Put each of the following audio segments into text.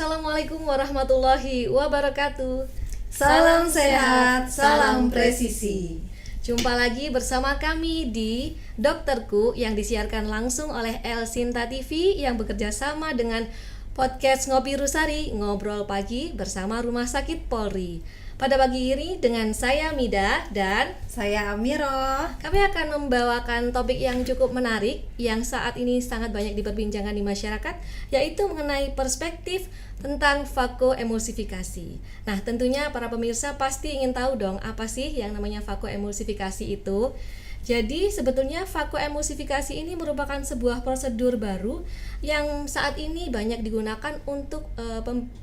Assalamualaikum warahmatullahi wabarakatuh. Salam sehat, salam presisi. Jumpa lagi bersama kami di Dokterku yang disiarkan langsung oleh El Sinta TV yang bekerja sama dengan podcast Ngopi Rusari, Ngobrol Pagi bersama Rumah Sakit Polri. Pada pagi ini dengan saya Mida dan Saya Amiro. kami akan membawakan topik yang cukup menarik yang saat ini sangat banyak diperbincangkan di masyarakat, yaitu mengenai perspektif tentang fakoemulsifikasi. Nah, tentunya para pemirsa pasti ingin tahu dong apa sih yang namanya fakoemulsifikasi itu. Jadi sebetulnya fakoemulsifikasi ini merupakan sebuah prosedur baru yang saat ini banyak digunakan untuk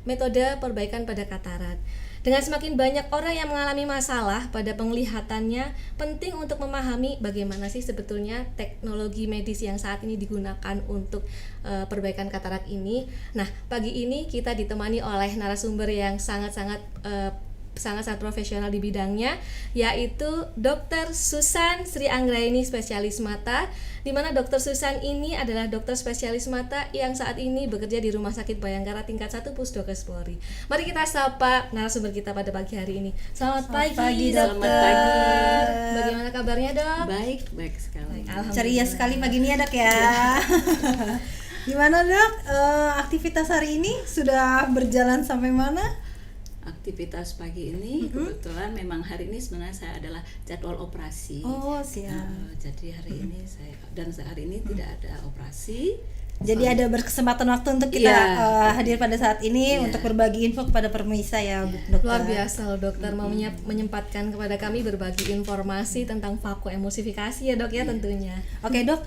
metode perbaikan pada katarak. Dengan semakin banyak orang yang mengalami masalah pada penglihatannya, penting untuk memahami bagaimana sih sebetulnya teknologi medis yang saat ini digunakan untuk perbaikan katarak ini. Nah, pagi ini kita ditemani oleh narasumber yang sangat-sangat profesional di bidangnya, yaitu Dr. Susan Sri Anggraini, spesialis mata, di mana Dr. Susan ini adalah dokter spesialis mata yang saat ini bekerja di Rumah Sakit Bayangkara tingkat 1 Pusdokes Polri. Mari kita sapa narasumber kita pada pagi hari ini. Selamat pagi, dokter. Selamat pagi. Bagaimana kabarnya, Dok? Baik sekali. Ceria sekali pagi ini ya dok ya. Gimana dok? Aktivitas hari ini sudah berjalan sampai mana? Aktivitas pagi ini kebetulan memang hari ini sebenarnya saya adalah jadwal operasi. Oh siap. Jadi hari ini hari ini tidak ada operasi. Jadi ada berkesempatan waktu untuk kita hadir pada saat ini untuk berbagi info kepada pemirsa ya, dokter. Luar biasa loh dokter mau menyempatkan kepada kami berbagi informasi tentang fakoemulsifikasi ya dok ya tentunya. Oke dok,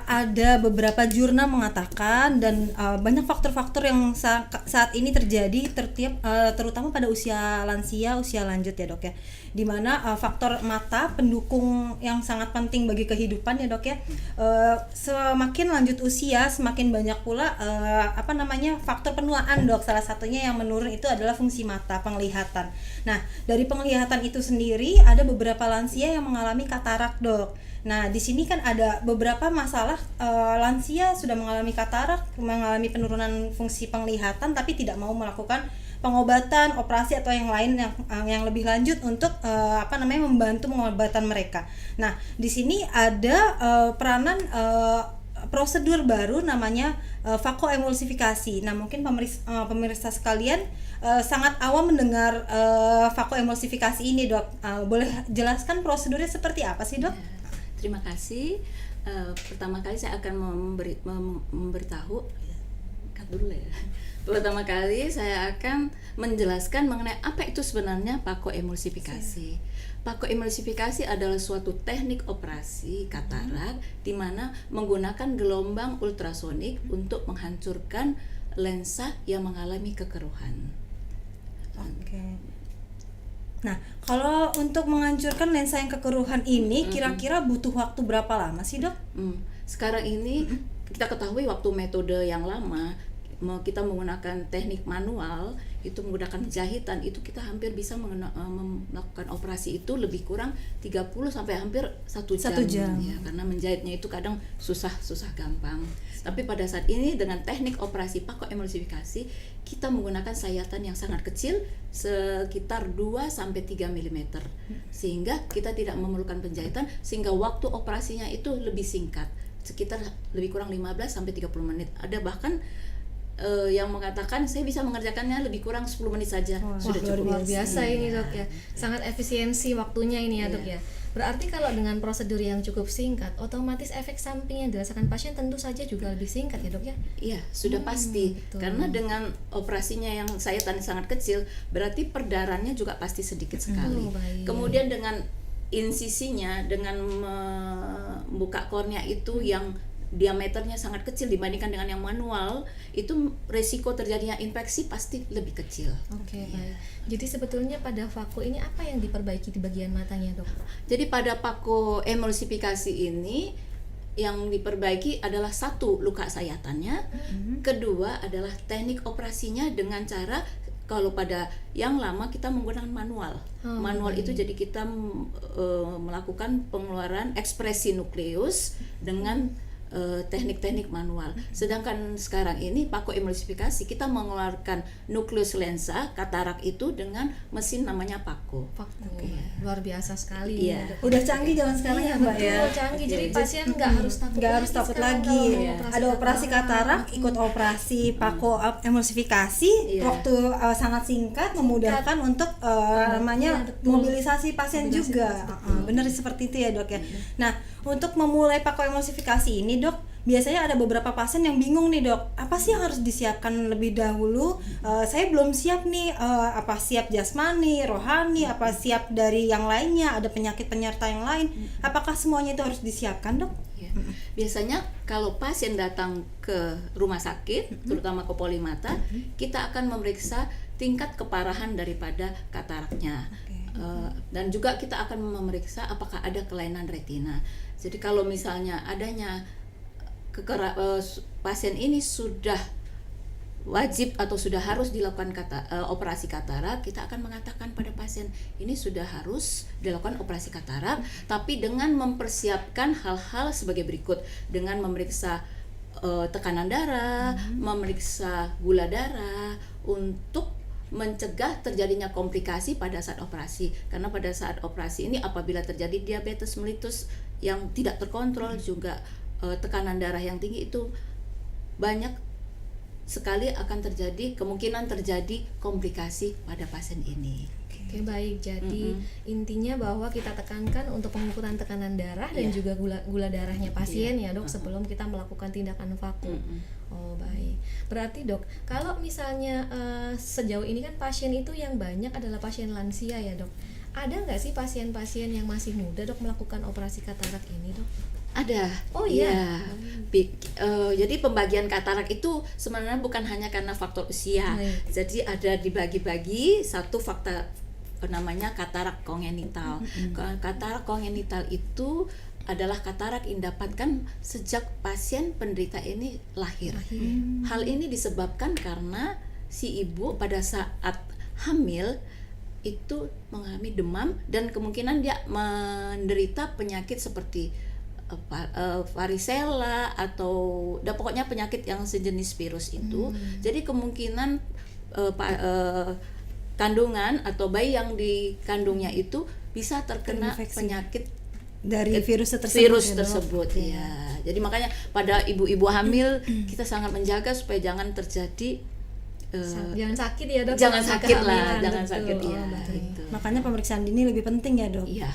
ada beberapa jurnal mengatakan dan banyak faktor-faktor yang saat ini terjadi terutama pada usia lansia, usia lanjut ya dok ya, dimana faktor mata pendukung yang sangat penting bagi kehidupan ya dok ya. Semakin lanjut usia semakin banyak pula faktor penuaan dok. Salah satunya yang menurun itu adalah fungsi mata, penglihatan. Nah dari penglihatan itu sendiri ada beberapa lansia yang mengalami katarak dok. Nah di sini kan ada beberapa masalah, lansia sudah mengalami katarak, mengalami penurunan fungsi penglihatan tapi tidak mau melakukan pengobatan, operasi atau yang lain yang lebih lanjut untuk membantu pengobatan mereka. Nah di sini ada peranan prosedur baru namanya fakoemulsifikasi. Nah mungkin pemirsa sekalian sangat awam mendengar fakoemulsifikasi ini dok. Boleh jelaskan prosedurnya seperti apa sih dok? Terima kasih. Pertama kali saya akan memberitahu. Pertama kali saya akan menjelaskan mengenai apa itu sebenarnya fakoemulsifikasi. Fakoemulsifikasi adalah suatu teknik operasi katarak di mana menggunakan gelombang ultrasonik untuk menghancurkan lensa yang mengalami kekeruhan. Oke. Nah, kalau untuk menghancurkan lensa yang kekeruhan ini kira-kira butuh waktu berapa lama sih, Dok? Sekarang ini kita ketahui waktu metode yang lama kita menggunakan teknik manual, itu menggunakan jahitan, itu kita hampir bisa melakukan operasi itu lebih kurang 30 sampai hampir 1 jam. Ya, karena menjahitnya itu kadang susah gampang. Tapi pada saat ini dengan teknik operasi fakoemulsifikasi kita menggunakan sayatan yang sangat kecil sekitar 2 sampai 3 mm. Sehingga kita tidak memerlukan penjahitan, sehingga waktu operasinya itu lebih singkat, sekitar lebih kurang 15 sampai 30 menit. Ada bahkan yang mengatakan saya bisa mengerjakannya lebih kurang 10 menit saja. Sudah cukup. Luar biasa ini dok ya, sangat efisiensi waktunya ini ya dok ya. Berarti kalau dengan prosedur yang cukup singkat, otomatis efek samping yang dirasakan pasien tentu saja juga lebih singkat ya dok ya? Iya, sudah pasti. Betul. Karena dengan operasinya yang sayatan sangat kecil, berarti perdarannya juga pasti sedikit sekali. Kemudian dengan insisinya, dengan membuka kornea itu yang diameternya sangat kecil dibandingkan dengan yang manual, itu resiko terjadinya infeksi pasti lebih kecil. Oke, baik. Jadi sebetulnya pada fako ini apa yang diperbaiki di bagian matanya, dok? Jadi pada fakoemulsifikasi ini yang diperbaiki adalah satu, luka sayatannya, kedua adalah teknik operasinya dengan cara, kalau pada yang lama kita menggunakan manual. Manual itu jadi kita melakukan pengeluaran ekspresi nukleus dengan teknik-teknik manual. Sedangkan sekarang ini phacoemulsifikasi kita mengeluarkan nukleus lensa katarak itu dengan mesin namanya phaco. Luar biasa sekali. Iya. ya, Dok. Udah canggih zaman sekarang ya Mbak ya. Betul, canggih. Jadi pasien nggak harus takut Nggak harus takut sekarang lagi. kalau mau Ada operasi katarak, ikut operasi phacoemulsifikasi, Iya. waktu sangat singkat, memudahkan untuk namanya iya, betul. mobilisasi pasien Mobilisasi juga. pasien, Benar seperti itu ya Dok ya. Nah, untuk memulai phacoemulsifikasi ini Dok, biasanya ada beberapa pasien yang bingung nih Dok, apa sih yang harus disiapkan lebih dahulu? Saya belum siap nih, apa siap jasmani, rohani, apa siap dari yang lainnya, ada penyakit penyerta yang lain. Apakah semuanya itu harus disiapkan Dok? Ya. Biasanya kalau pasien datang ke rumah sakit, terutama ke polimata, kita akan memeriksa tingkat keparahan daripada kataraknya. Dan juga kita akan memeriksa apakah ada kelainan retina. Jadi kalau misalnya adanya pasien ini sudah wajib atau sudah harus dilakukan operasi katarak, kita akan mengatakan pada pasien ini sudah harus dilakukan operasi katarak, tapi dengan mempersiapkan hal-hal sebagai berikut, dengan memeriksa tekanan darah, memeriksa gula darah untuk mencegah terjadinya komplikasi pada saat operasi. Karena pada saat operasi ini apabila terjadi diabetes mellitus yang tidak terkontrol, juga tekanan darah yang tinggi, itu banyak sekali akan terjadi, kemungkinan terjadi komplikasi pada pasien ini. Oke, baik. Jadi intinya bahwa kita tekankan untuk pengukuran tekanan darah dan Iya. juga gula darahnya pasien ya Dok, sebelum kita melakukan tindakan vakum. Oh, baik. Berarti Dok, kalau misalnya sejauh ini kan pasien itu yang banyak adalah pasien lansia ya Dok. Ada nggak sih pasien-pasien yang masih muda Dok melakukan operasi katarak ini Dok? Ada. Oh, iya. Jadi pembagian katarak itu sebenarnya bukan hanya karena faktor usia. Baik. Jadi ada dibagi-bagi, satu faktor namanya katarak kongenital. Katarak kongenital itu adalah katarak yang didapatkan sejak pasien penderita ini lahir. Hal ini disebabkan karena si ibu pada saat hamil itu mengalami demam dan kemungkinan dia menderita penyakit seperti varicella atau pokoknya penyakit yang sejenis virus itu. Jadi kemungkinan kandungan atau bayi yang dikandungnya itu bisa terkena Terinfeksi penyakit dari virus tersebut. virus ya, Dok? tersebut ya. Jadi makanya pada ibu-ibu hamil kita sangat menjaga supaya jangan terjadi Jangan sakit ya Dok. jangan selama sakit lah, kehamilan, jangan betul. sakit ya. Oh, baik. Gitu. Makanya pemeriksaan dini lebih penting ya Dok. Iya.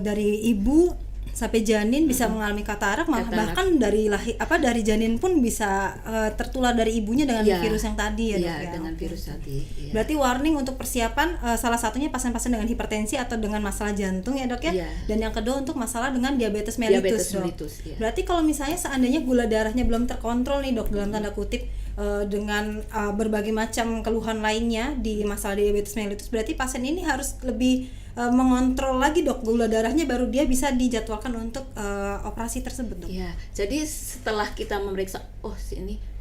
Dari ibu sampai janin bisa mengalami katarak, Katarak. bahkan dari dari janin pun bisa tertular dari ibunya dengan Iya. virus yang tadi ya Dok Iya, ya. dengan Oke. virus tadi. Iya. Berarti warning untuk persiapan salah satunya pasien-pasien dengan hipertensi atau dengan masalah jantung ya Dok ya. Iya. Dan yang kedua untuk masalah dengan diabetes mellitus Diabetes Dok. mellitus, iya. Berarti kalau misalnya seandainya gula darahnya belum terkontrol nih Dok, dalam tanda kutip dengan berbagai macam keluhan lainnya di masalah diabetes mellitus, berarti pasien ini harus lebih mengontrol lagi Dok gula darahnya, baru dia bisa dijadwalkan untuk operasi tersebut Dok. Ya, jadi setelah kita memeriksa,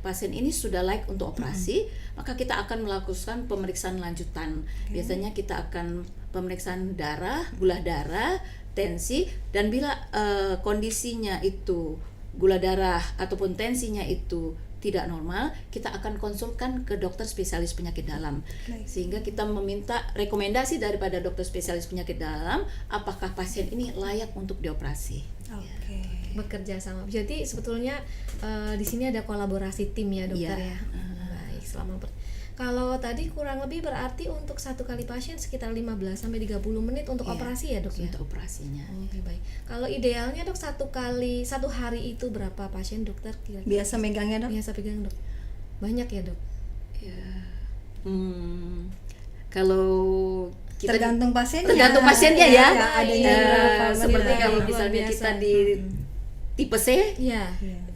pasien ini sudah layak untuk operasi, maka kita akan melakukan pemeriksaan lanjutan. Biasanya kita akan pemeriksaan darah, gula darah, tensi, dan bila kondisinya itu gula darah ataupun tensinya itu tidak normal, kita akan konsulkan ke dokter spesialis penyakit dalam. Baik. Sehingga kita meminta rekomendasi daripada dokter spesialis penyakit dalam, apakah pasien ini layak untuk dioperasi. Oke. Bekerja sama. Jadi sebetulnya di sini ada kolaborasi tim ya Dokter Iya. ya. Baik, kalau tadi kurang lebih berarti untuk satu kali pasien sekitar 15 sampai 30 menit untuk Iya, operasi ya Dok ya. untuk operasinya. Oke, baik. Kalau idealnya Dok satu hari itu berapa pasien Dokter kira-kira? Biasa megangnya Dok? Biasa pegang Dok. Banyak ya Dok. Ya. Kalau kita Tergantung pasiennya. tergantung pasiennya ya. Adanya berapa seperti menit. kalau Luar misalnya biasa. kita di tipe C, Iya.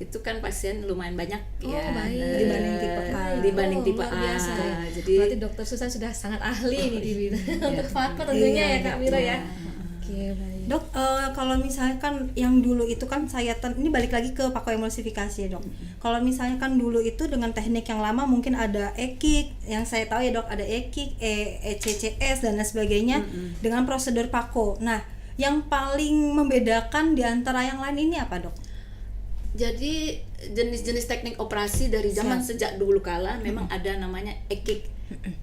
itu kan pasien lumayan banyak Oh, ya. baik. Dibanding tipe A. Dibanding Oh, tipe luar A. biasa ya. Jadi Berarti Dokter Susan sudah sangat ahli nih di bidang untuk faktor tentunya ya Kak Mira ya. Oke, baik. Dok, kalau misalnya kan yang dulu itu kan ini balik lagi ke phacoemulsifikasi ya Dok. Kalau misalnya kan dulu itu dengan teknik yang lama mungkin ada EKIK, yang saya tahu ya Dok ada EKIK, ECCS dan lain sebagainya dengan prosedur phaco. Nah, yang paling membedakan di antara yang lain ini apa Dok? Jadi jenis-jenis teknik operasi dari zaman sejak dulu kala memang ada namanya EKIK,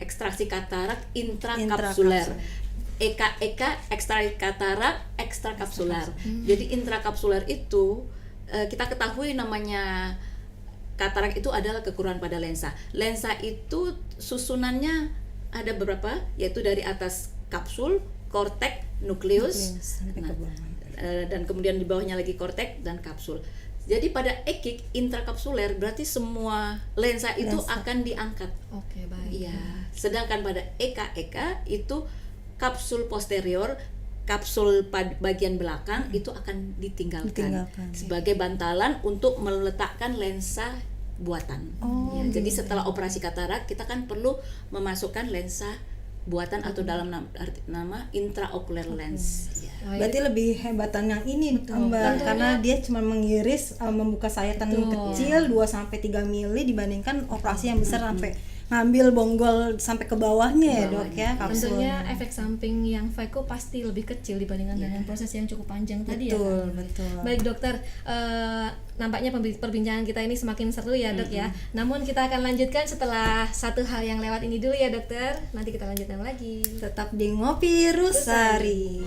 ekstraksi katarak intrakapsuler. EKA ekstraksi katarak ekstrakapsuler. Jadi intrakapsuler itu kita ketahui namanya katarak itu adalah kekurangan pada lensa. Lensa itu susunannya ada beberapa, yaitu dari atas kapsul, kortek, nukleus, sampai ke bawah. dan kemudian di bawahnya lagi kortek dan kapsul. Jadi pada EKIK intrakapsuler berarti semua lensa itu akan diangkat. Oke, baik. Iya. Sedangkan pada EKA itu kapsul posterior, kapsul bagian belakang itu akan ditinggalkan sebagai bantalan untuk meletakkan lensa buatan. Ya, jadi setelah operasi katarak kita kan perlu memasukkan lensa buatan atau dalam nama intraocular lens. Ya. Berarti lebih hebatan yang ini Mbak, karena dia cuma mengiris membuka sayatan kecil 2 sampai 3 mili dibandingkan operasi yang besar sampai ngambil bonggol sampai ke bawahnya ya dok ya kapsulnya. Tentunya efek samping yang phaco pasti lebih kecil dibandingkan dengan proses yang cukup panjang tadi ya. Betul. Baik dokter, nampaknya perbincangan kita ini semakin seru ya dok ya. Namun kita akan lanjutkan setelah satu hal yang lewat ini dulu ya dokter. Nanti kita lanjutkan lagi. Tetap di Ngopi Rusari.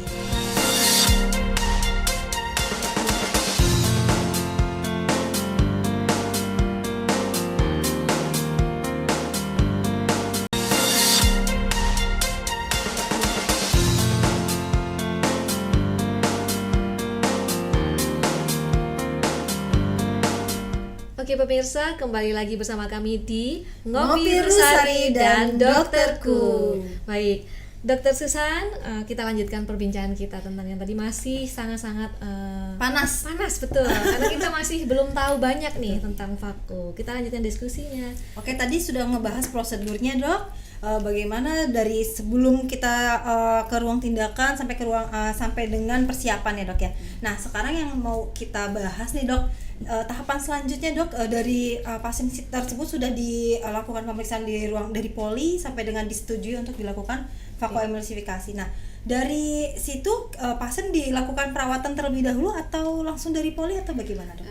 Oke pemirsa, kembali lagi bersama kami di Ngopi Rusari dan Dokterku. Baik, Dokter Susan, kita lanjutkan perbincangan kita tentang yang tadi masih sangat-sangat Panas. betul. Karena kita masih belum tahu banyak nih tentang phaco. Kita lanjutkan diskusinya. Oke, tadi sudah ngebahas prosedurnya dok. Bagaimana dari sebelum kita ke ruang tindakan sampai ke ruang sampai dengan persiapan ya dok ya. Nah sekarang yang mau kita bahas nih dok, tahapan selanjutnya dok, dari pasien tersebut sudah dilakukan pemeriksaan di ruang dari poli sampai dengan disetujui untuk dilakukan phacoemulsifikasi. Nah dari situ pasien dilakukan perawatan terlebih dahulu atau langsung dari poli atau bagaimana dok?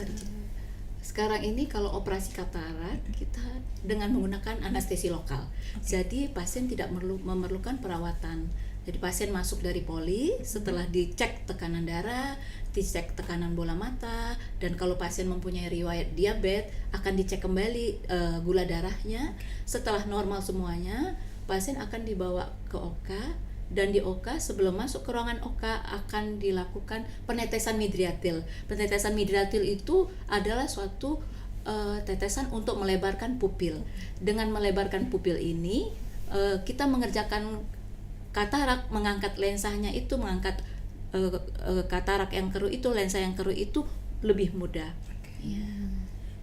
Sekarang ini kalau operasi katarak kita dengan menggunakan anestesi lokal. Jadi pasien tidak memerlukan perawatan. Jadi pasien masuk dari poli, setelah dicek tekanan darah, dicek tekanan bola mata, dan kalau pasien mempunyai riwayat diabetes akan dicek kembali gula darahnya. Setelah normal semuanya, pasien akan dibawa ke OKA, dan di OKA sebelum masuk ke ruangan OKA akan dilakukan penetesan midriatil. Penetesan midriatil itu adalah suatu tetesan untuk melebarkan pupil. Dengan melebarkan pupil ini kita mengerjakan katarak, mengangkat lensanya itu, mengangkat katarak yang keruh itu, lensa yang keruh itu lebih mudah. Ya.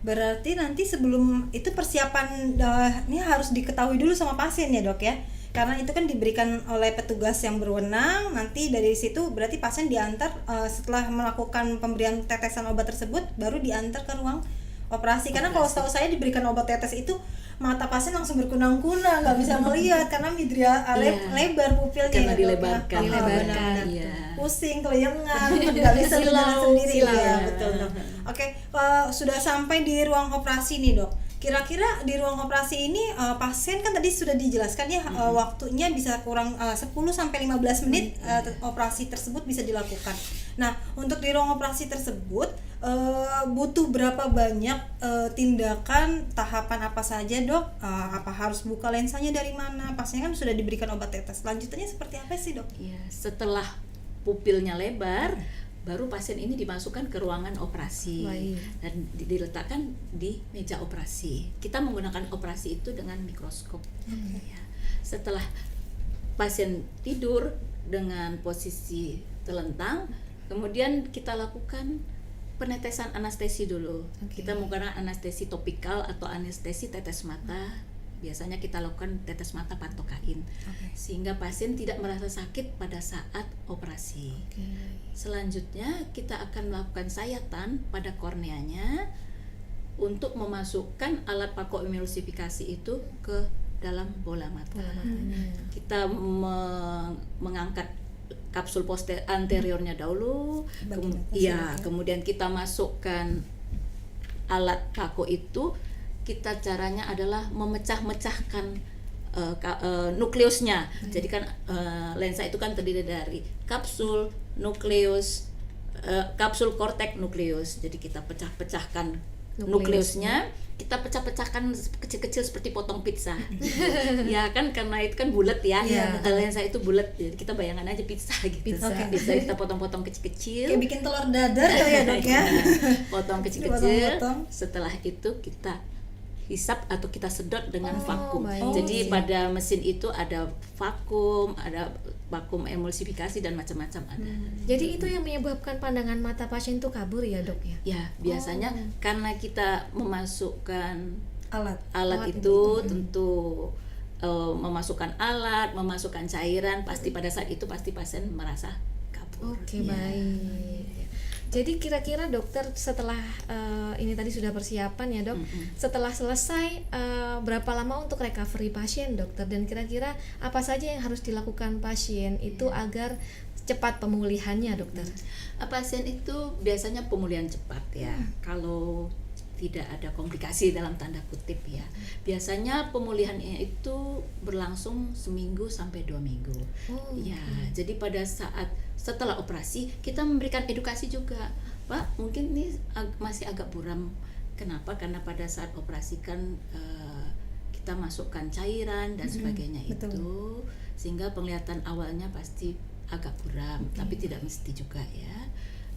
Berarti nanti sebelum itu persiapan ini harus diketahui dulu sama pasien ya dok ya, karena itu kan diberikan oleh petugas yang berwenang. Nanti dari situ berarti pasien diantar setelah melakukan pemberian tetesan obat tersebut baru diantar ke ruang operasi. Karena kalau setahu saya diberikan obat tetes itu mata pasien langsung berkunang-kunang, nggak bisa melihat karena midria lebar pupilnya karena ya, dilebarkan, pusing, kelayangan, nggak bisa jalan sendiri ya, betul dok. Oke, sudah sampai di ruang operasi nih dok. Kira-kira di ruang operasi ini pasien kan tadi sudah dijelaskan ya, waktunya bisa kurang 10 sampai 15 menit operasi tersebut bisa dilakukan. Nah, untuk di ruang operasi tersebut butuh berapa banyak tindakan, tahapan apa saja dok? Apa harus buka lensanya dari mana? Pasien kan sudah diberikan obat tetes. Lanjutannya seperti apa sih dok? Ya, setelah pupilnya lebar, baru pasien ini dimasukkan ke ruangan operasi. Dan diletakkan di meja operasi. Kita menggunakan operasi itu dengan mikroskop. Ya. Setelah pasien tidur dengan posisi telentang, kemudian kita lakukan penetesan anestesi dulu. Kita menggunakan anestesi topikal atau anestesi tetes mata. Biasanya kita lakukan tetes mata patokain, sehingga pasien tidak merasa sakit pada saat operasi. Selanjutnya kita akan melakukan sayatan pada korneanya untuk memasukkan alat phacoemulsifikasi itu ke dalam bola mata. Kita mengangkat kapsul anteriornya dahulu, kemudian kita masukkan alat Phaco itu kita caranya adalah memecah-mecahkan nukleusnya. Jadi kan lensa itu kan terdiri dari kapsul, nukleus, kapsul, kortek, nukleus. Jadi kita pecah-pecahkan nukleusnya, kita pecah-pecahkan kecil-kecil seperti potong pizza. Ya kan, karena itu kan bulat ya. Lensa itu bulat. Jadi kita bayangkan aja pizza gitu. Pizza kita potong-potong kecil-kecil. Kayak bikin telur dadar kali ya, Dok ya. Potong kecil-kecil. Potong-potong. Setelah itu kita hisap atau kita sedot dengan vakum. baik. Jadi pada mesin itu ada vakum emulsifikasi dan macam-macam ada. Jadi itu yang menyebabkan pandangan mata pasien itu kabur ya, Dok ya? Ya, biasanya karena kita memasukkan alat Alat itu tentu memasukkan alat, memasukkan cairan, pasti pada saat itu pasti pasien merasa kabur. Oke, Ya. baik. Jadi kira-kira dokter setelah ini tadi sudah persiapan ya, Dok. Setelah selesai berapa lama untuk recovery pasien, dokter? Dan kira-kira apa saja yang harus dilakukan pasien itu agar cepat pemulihannya, dokter? Pasien itu biasanya pemulihan cepat ya. Kalau tidak ada komplikasi dalam tanda kutip ya. Biasanya pemulihannya itu berlangsung 1 sampai 2 minggu. Ya, jadi pada saat setelah operasi kita memberikan edukasi juga. Pak, mungkin ini masih agak buram. Kenapa? Karena pada saat operasi kan kita masukkan cairan dan sebagainya itu, sehingga penglihatan awalnya pasti agak buram, tapi tidak mesti juga ya.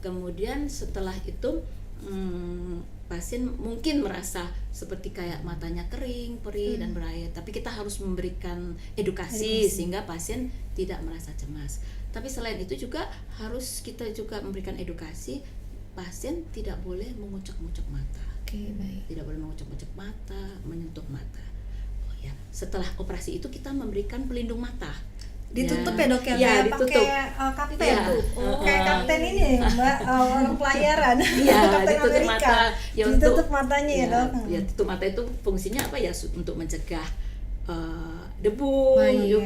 Kemudian setelah itu pasien mungkin merasa seperti kayak matanya kering, perih dan berair, tapi kita harus memberikan edukasi sehingga pasien tidak merasa cemas. Tapi selain itu juga harus kita juga memberikan edukasi, pasien tidak boleh mengucek-ngucek mata. Oke, baik. Tidak boleh mengucek-ngucek mata, menyentuh mata. Oh ya, setelah operasi itu kita memberikan pelindung mata. Ditutup ya, Dok ya, Ya, kayak ditutup. pakai kapten. Ya. Kayak kapten ini ya, Mbak, orang pelayaran. Iya, Kapten ditutup Amerika. mata. Ya, Ditutup matanya ya, Dok. Ya, tutup mata itu fungsinya apa ya? Untuk mencegah debu, Baik,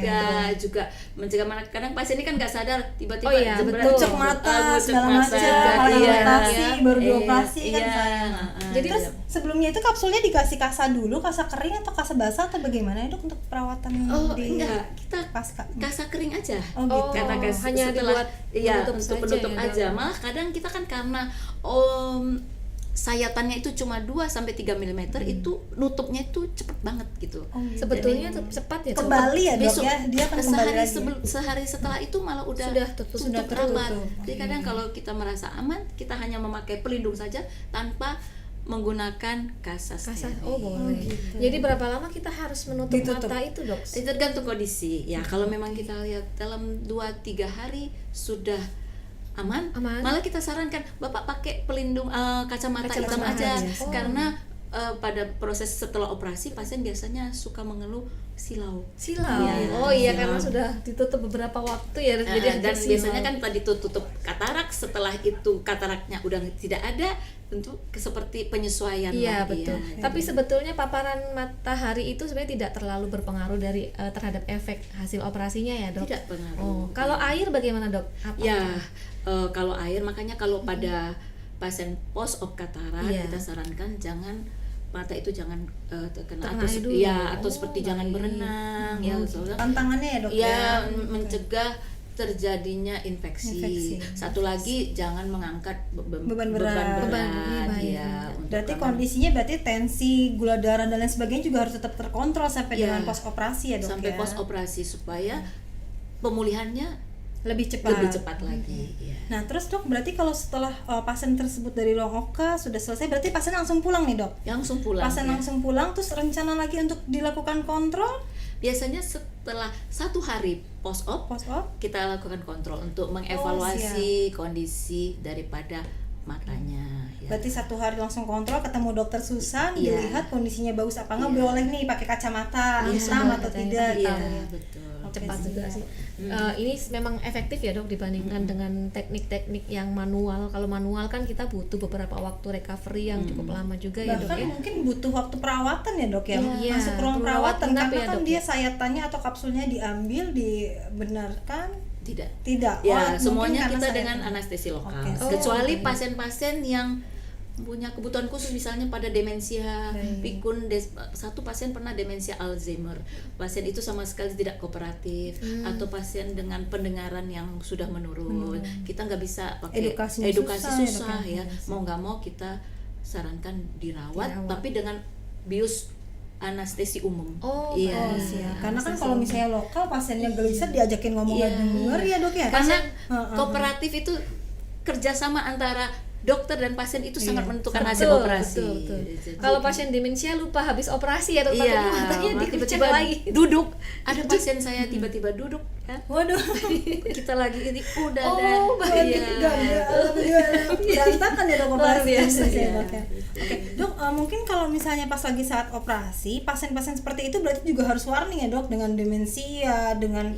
juga mencegah mana kadang pasien ini kan nggak sadar tiba-tiba Oh iya, jebret, betul. Kucek mata, kucek segala mata, macam, iya, operasi, iya, baru iya, dioperasi kan iya, sayang. Jadi Terus sebelumnya itu kapsulnya dikasih kasa dulu, kasa kering atau kasa basah atau bagaimana ya, Dok, untuk perawatan di enggak, kita pasca? kasa kering aja. Oh, gitu. Karena hanya dibuat iya, penutup untuk saja penutup ya, aja. Dok? Malah kadang kita kan karena sayatannya itu cuma 2 sampai 3 mm itu nutupnya itu cepet banget gitu. Sebetulnya cepat ya, Kembali ya, Dok Besok ya, dia akan kembali sehari lagi. sehari setelah itu malah udah Sudah tutup. Sudah rapat. tertutup. Jadi kadang kalau kita merasa aman, kita hanya memakai pelindung saja tanpa menggunakan kasa Kasar. steril. Oh, boleh. gitu. Jadi berapa lama kita harus menutup Ditutup. mata itu, Dok? Tergantung kondisi. Ya, kalau memang kita lihat dalam 2-3 hari sudah aman, malah kita sarankan Bapak pakai pelindung kacamata hitam Kacamata aja. aja. Karena pada proses setelah operasi pasien biasanya suka mengeluh silau. Silau. Iya, Oh iya, silau. karena sudah ditutup beberapa waktu ya, jadi Dan silau. biasanya kan tadi tutup katarak, setelah itu kataraknya udah tidak ada, tentu seperti penyesuaian Iya, lagi betul. ya. Tapi sebetulnya paparan matahari itu sebenarnya tidak terlalu berpengaruh dari terhadap efek hasil operasinya ya, Dok? Tidak pengaruh. Oh, kalau air bagaimana, Dok? Apa? Ya, kalau air, makanya kalau pada pasien post op katarak Iya. kita sarankan jangan mata itu jangan terkena Terkena atau air dulu. atau seperti jangan berenang ya, soalnya Tantangannya ya, Dok ya mencegah terjadinya infeksi. Infeksi. Satu lagi jangan mengangkat Beban berat. Beban, iya, baik. ya, untuk Berarti karena kondisinya berarti tensi, gula darah dan lain sebagainya juga harus tetap terkontrol sampai Iya. dengan post operasi ya, Dok sampai ya. post operasi supaya pemulihannya Lebih cepat. lebih cepat lagi. Ya. Nah, terus Dok, berarti kalau setelah pasien tersebut dari ruang oka sudah selesai, berarti pasien langsung pulang nih, Dok? Langsung pulang. Pasien ya. langsung pulang, terus rencana lagi untuk dilakukan kontrol Biasanya setelah 1 hari post op post op? kita lakukan kontrol untuk mengevaluasi kondisi daripada matanya. Ya. Berarti 1 hari langsung kontrol, ketemu dokter Susan, Iya. dilihat kondisinya bagus apa enggak, Iya. boleh nih pakai kacamata Iya, hitam atau katanya. tidak. Iya, tahu ya. betul. Oke, Cepat juga siap. sih. Ini memang efektif ya, Dok, dibandingkan dengan teknik-teknik yang manual. Kalau manual kan kita butuh beberapa waktu recovery yang cukup lama juga ya, Dok Bahkan ya. mungkin butuh waktu perawatan ya, Dok ya. Iya, Masuk ruang perlu rawat perawatan inap karena ya, kan Dok, dia ya. sayatannya atau kapsulnya diambil, dibenarkan Tidak. tidak. Ya, mungkin semuanya karena kita sayatan. dengan anestesi lokal. Oke. Kecuali oke. pasien-pasien yang punya kebutuhan khusus, misalnya pada demensia pikun, satu pasien pernah demensia Alzheimer, pasien itu sama sekali tidak kooperatif, atau pasien dengan pendengaran yang sudah menurun, kita nggak bisa pakai edukasi susah ya, mau nggak mau kita sarankan dirawat. Tapi dengan bius anestesi umum. Iya. Karena kan kalau misalnya lokal pasiennya gelisah diajakin ngomong nggak denger ya dok ya. Karena kooperatif itu kerjasama antara dokter dan pasien itu sangat menentukan hasil operasi. Betul. Kalau pasien demensia lupa habis operasi ya dokter, matanya tiba-tiba lagi duduk. Ada pasien saya tiba-tiba duduk kan. Waduh. Kita lagi ini udah berantakan ya dok operasi. Oke. Dok, mungkin kalau misalnya pas lagi saat operasi, pasien-pasien seperti itu berarti juga harus warning ya dok, dengan demensia, dengan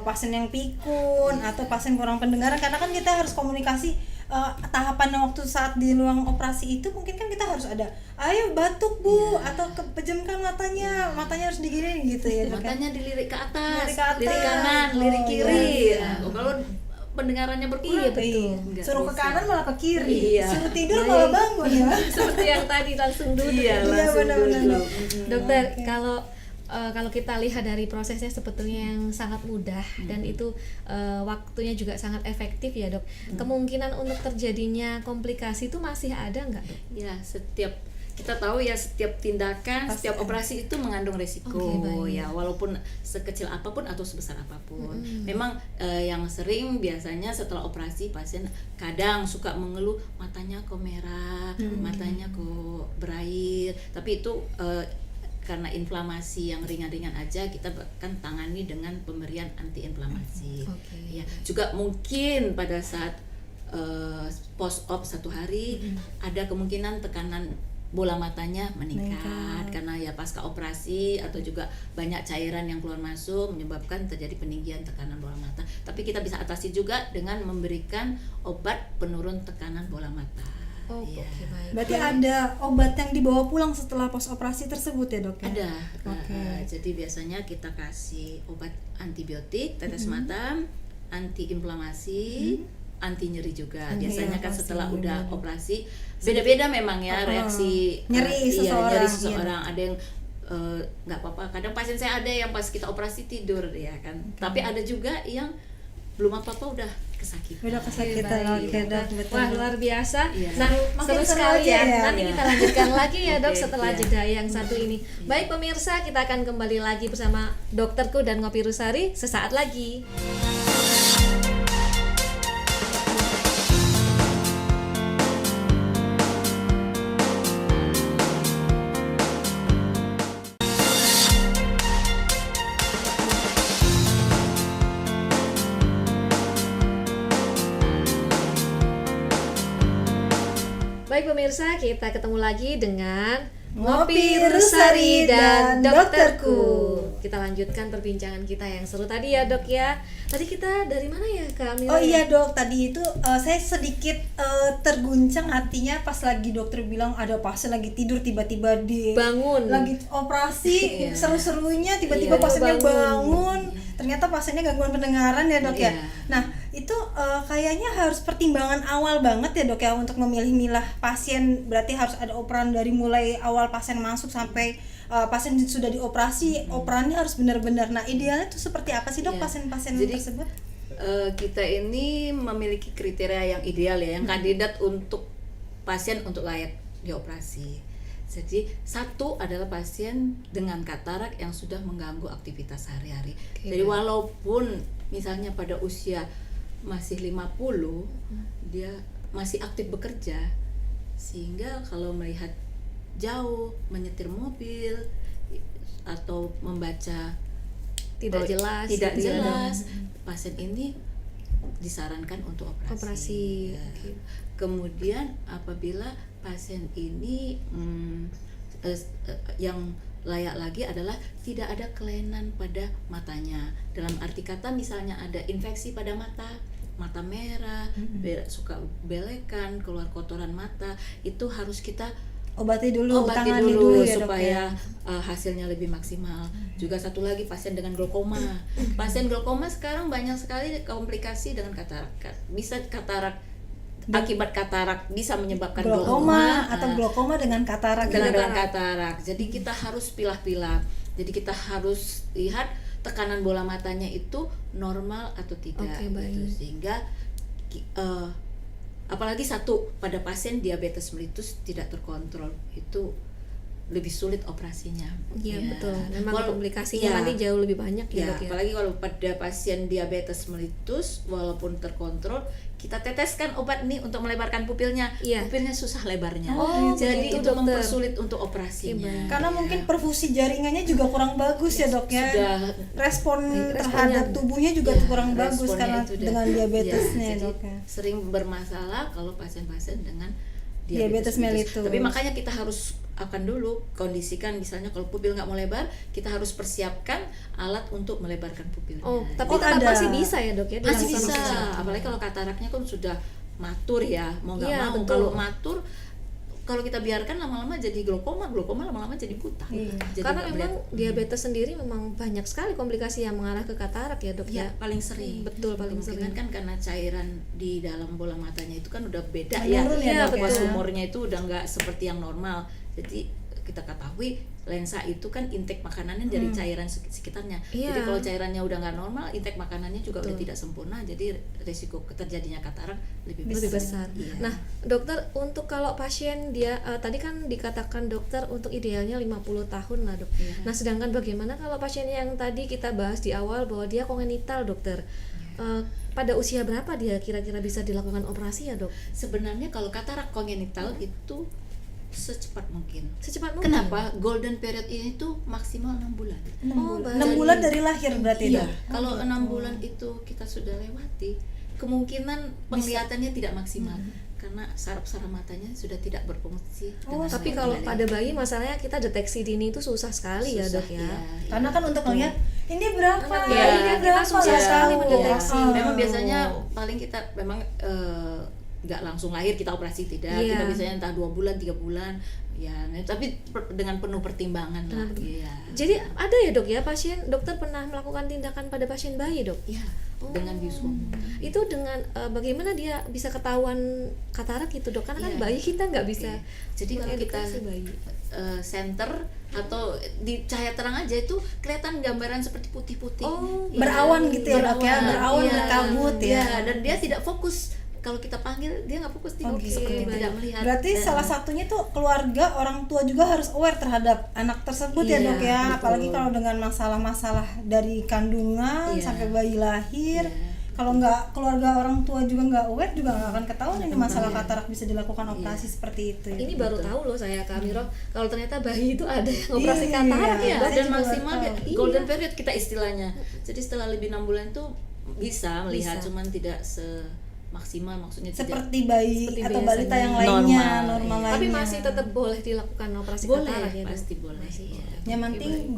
pasien yang pikun atau pasien kurang pendengaran, karena kan kita harus komunikasi. Tahapan waktu saat di ruang operasi itu mungkin kan kita harus ada, ayo batuk bu, atau pejamkan matanya harus diginiin gitu ya dok. Matanya dilirik ke atas, lirik kanan, lirik kiri. Kalau pendengarannya berkurang, suruh ke kanan malah ke kiri, suruh tidur malah bangun ya. Seperti yang tadi langsung duduk. Benar-benar. Dokter, kalau kita lihat dari prosesnya sebetulnya yang sangat mudah dan itu waktunya juga sangat efektif ya dok. Kemungkinan untuk terjadinya komplikasi itu masih ada nggak dok? Ya, kita tahu ya setiap tindakan, setiap operasi itu mengandung resiko ya, walaupun sekecil apapun atau sebesar apapun. Memang yang sering biasanya setelah operasi pasien kadang suka mengeluh matanya kok merah, matanya kok berair, tapi itu karena inflamasi yang ringan-ringan aja, kita bahkan tangani dengan pemberian antiinflamasi. Ya, juga mungkin pada saat post op 1 hari ada kemungkinan tekanan bola matanya meningkat karena ya pasca operasi atau juga banyak cairan yang keluar masuk menyebabkan terjadi peninggian tekanan bola mata. Tapi kita bisa atasi juga dengan memberikan obat penurun tekanan bola mata. Baik. Berarti ada obat yang dibawa pulang setelah pos operasi tersebut ya dok? Ada. Jadi biasanya kita kasih obat antibiotik, tetes mata, antiinflamasi, anti nyeri juga. Biasanya kan setelah udah operasi beda-beda memang ya reaksi nyeri seseorang. Ada yang nggak apa-apa. Kadang pasien saya ada yang pas kita operasi tidur ya kan. Tapi ada juga yang belum apa-apa udah kesakitan. Wah, luar biasa. Nah, Makin seru sekali ya. Nanti ya. kita lanjutkan lagi ya dok setelah jeda yang satu ini. Baik pemirsa, kita akan kembali lagi bersama dokterku dan Ngopi Rusari sesaat lagi. Baik pemirsa, kita ketemu lagi dengan Ngopi Rusari dan dokterku. Kita lanjutkan perbincangan kita yang seru tadi ya dok ya. Tadi kita dari mana ya Kak Amira? Oh iya dok, tadi itu saya sedikit terguncang hatinya pas lagi dokter bilang ada pasien lagi tidur tiba-tiba bangun. Lagi operasi seru-serunya tiba-tiba pasiennya bangun. Ternyata pasiennya gangguan pendengaran ya dok ya. Nah itu kayaknya harus pertimbangan awal banget ya dok ya untuk memilih-milah pasien. Berarti harus ada operan dari mulai awal pasien masuk sampai pasien sudah dioperasi, operannya harus benar-benar. Nah idealnya itu seperti apa sih dok pasien-pasien tersebut? Kita ini memiliki kriteria yang ideal ya, yang kandidat untuk pasien untuk layak dioperasi. Jadi satu adalah pasien dengan katarak yang sudah mengganggu aktivitas sehari-hari. Jadi walaupun misalnya pada usia masih 50, dia masih aktif bekerja, sehingga kalau melihat jauh, menyetir mobil atau membaca tidak jelas, pasien ini disarankan untuk operasi. Kemudian apabila pasien ini yang layak lagi adalah tidak ada kelainan pada matanya. Dalam arti kata misalnya ada infeksi pada mata merah, suka belekan, keluar kotoran mata, itu harus kita obati dulu ya, supaya hasilnya lebih maksimal. Juga satu lagi pasien dengan glaukoma. Pasien glaukoma sekarang banyak sekali komplikasi dengan katarak. Bisa katarak akibat katarak bisa menyebabkan glaukoma atau Nah, glaukoma dengan katarak dengan katarak. Jadi kita harus pilah-pilah. Jadi kita harus lihat tekanan bola matanya itu normal atau tidak. Oke, baik. Gitu. Sehingga apalagi satu, pada pasien diabetes mellitus tidak terkontrol itu lebih sulit operasinya. Iya Ya. betul. Memang Wal- komplikasinya ya. nanti jauh lebih banyak ya, Ya, Dok ya. apalagi kalau pada pasien diabetes mellitus, walaupun terkontrol, kita teteskan obat nih untuk melebarkan pupilnya. Iya. Pupilnya susah lebarnya. Oh, jadi begitu, itu dokter. mempersulit untuk operasinya. Oke, baik. karena Ya. mungkin perfusi jaringannya juga kurang bagus ya dok ya. Sudah Respon Responnya. terhadap tubuhnya juga ya, kurang bagus responnya karena itu dengan diabetesnya jadi dok ya. sering bermasalah kalau pasien-pasien dengan Diabetes mellitus. Tapi makanya kita harus akan dulu kondisikan, misalnya kalau pupil nggak mau lebar, kita harus persiapkan alat untuk melebarkan pupilnya. Oh, tapi Oh, tetap ada. masih bisa ya, Dok ya? Masih dilakukan bisa, operasi? apalagi kalau kataraknya kan sudah matur ya, mau nggak Iya, mau. betul. Kalau matur, kalau kita biarkan lama-lama jadi glaukoma lama-lama jadi buta. Iya. Jadi Karena nggak memang berat. diabetes sendiri memang banyak sekali komplikasi yang mengarah ke katarak ya, Dok Ya, ya. paling sering. Betul, paling Kemungkinan sering. kan karena cairan di dalam bola matanya itu kan udah beda Menurun ya, Iya, dok ya. Pas umurnya itu udah nggak seperti yang normal. Jadi kita ketahui lensa itu kan intake makanannya dari cairan sekitarnya. Iya. Jadi kalau cairannya udah nggak normal, intake makanannya juga udah Betul. tidak sempurna. Jadi risiko terjadinya katarak lebih Lebih besar. Iya. Nah, dokter, untuk kalau pasien dia tadi kan dikatakan dokter untuk idealnya 50 tahun lah, Dok. Iya. Nah, sedangkan bagaimana kalau pasien yang tadi kita bahas di awal bahwa dia kongenital, dokter? Pada usia berapa dia kira-kira bisa dilakukan operasi ya, Dok? Sebenarnya kalau katarak kongenital itu secepat mungkin. Secepat mungkin. Kenapa? Golden period ini tuh maksimal 6 bulan. 6 Oh, bulan. baik. 6 bulan dari lahir berarti Iya, dok. kalau 6 bulan itu kita sudah lewati, kemungkinan penglihatannya tidak maksimal karena saraf-saraf matanya sudah tidak berfungsi. Oh, dengan Tapi baik kalau kembali. pada bayi masalahnya kita deteksi dini itu susah sekali ya, Susah, Dok ya. iya. Karena kan untuk melihat ini berapa, Anak Iya, bayi kan kita susah Iya, sekali iya. mendeteksi. Memang biasanya paling kita memang nggak langsung lahir kita operasi tidak. Iya. Kita biasanya entah 2 bulan, 3 bulan. Ya, tapi dengan penuh pertimbangan lah. Iya. Jadi ada ya, Dok ya, pasien dokter pernah melakukan tindakan pada pasien bayi, Dok? Iya, Oh. dengan bius hormon. Itu dengan bagaimana dia bisa ketahuan katarak gitu, Dok? Karena kan Iya. bayi kita nggak bisa. Oke. Jadi kalau kita mengedukasi bayi. center atau di cahaya terang aja itu kelihatan gambaran seperti putih-putih. Oh, Iya. berawan gitu ya, Dok ya, berawan Iya. berkabut ya. Iya, dan dia tidak fokus. Kalau kita panggil dia nggak fokus, dia Oke, seperti baik. tidak melihat. Berarti Dan- salah satunya tuh keluarga, orang tua juga harus aware terhadap anak tersebut ya Iya, dok ya. betul. Apalagi kalau dengan masalah-masalah dari kandungan Iya. sampai bayi lahir. Iya. Kalau nggak keluarga orang tua juga nggak aware juga nggak akan ketahuan ini masalah Iya. katarak bisa dilakukan operasi Iya. seperti itu. Ya. Ini baru Betul. tahu loh saya, Kak Miro, kalau ternyata bayi itu ada yang operasi Iya, katarak ya, Iya, Dok. saya dan juga maksimal baru tahu. golden period kita istilahnya. Jadi setelah lebih 6 bulan tuh bisa melihat, Bisa. cuman tidak semaksimal, maksudnya tidak Seperti bayi Seperti atau biasanya. balita yang lainnya, Normal, normal iya. lainnya. Tapi masih tetap boleh dilakukan operasi boleh, katarak ya, Dok? pasti boleh. Masih Iya. boleh. Yang Oke, penting baik.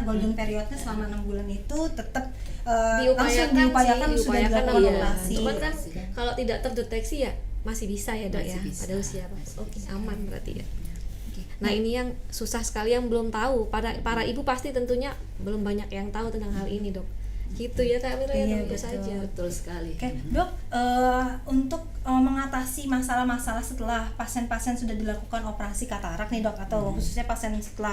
golden periodnya selama 6 bulan itu tetap diupayakan langsung diupayakan sih, sudah diupayakan dilakukan iya. operasi. Cuman kan Iya. kalau tidak terdeteksi ya masih bisa ya, Dok Masih ya, bisa. pada usia pas. Masih Oke, bisa. aman berarti ya. Oke. Nah, ini yang susah sekali yang belum tahu. Para ibu pasti tentunya belum banyak yang tahu tentang hal ini, Dok. Gitu ya, Kak Miro ya, Iya, tentu betul. saja. Betul sekali. Oke, dok, untuk mengatasi masalah-masalah setelah pasien-pasien sudah dilakukan operasi katarak nih dok, atau khususnya pasien setelah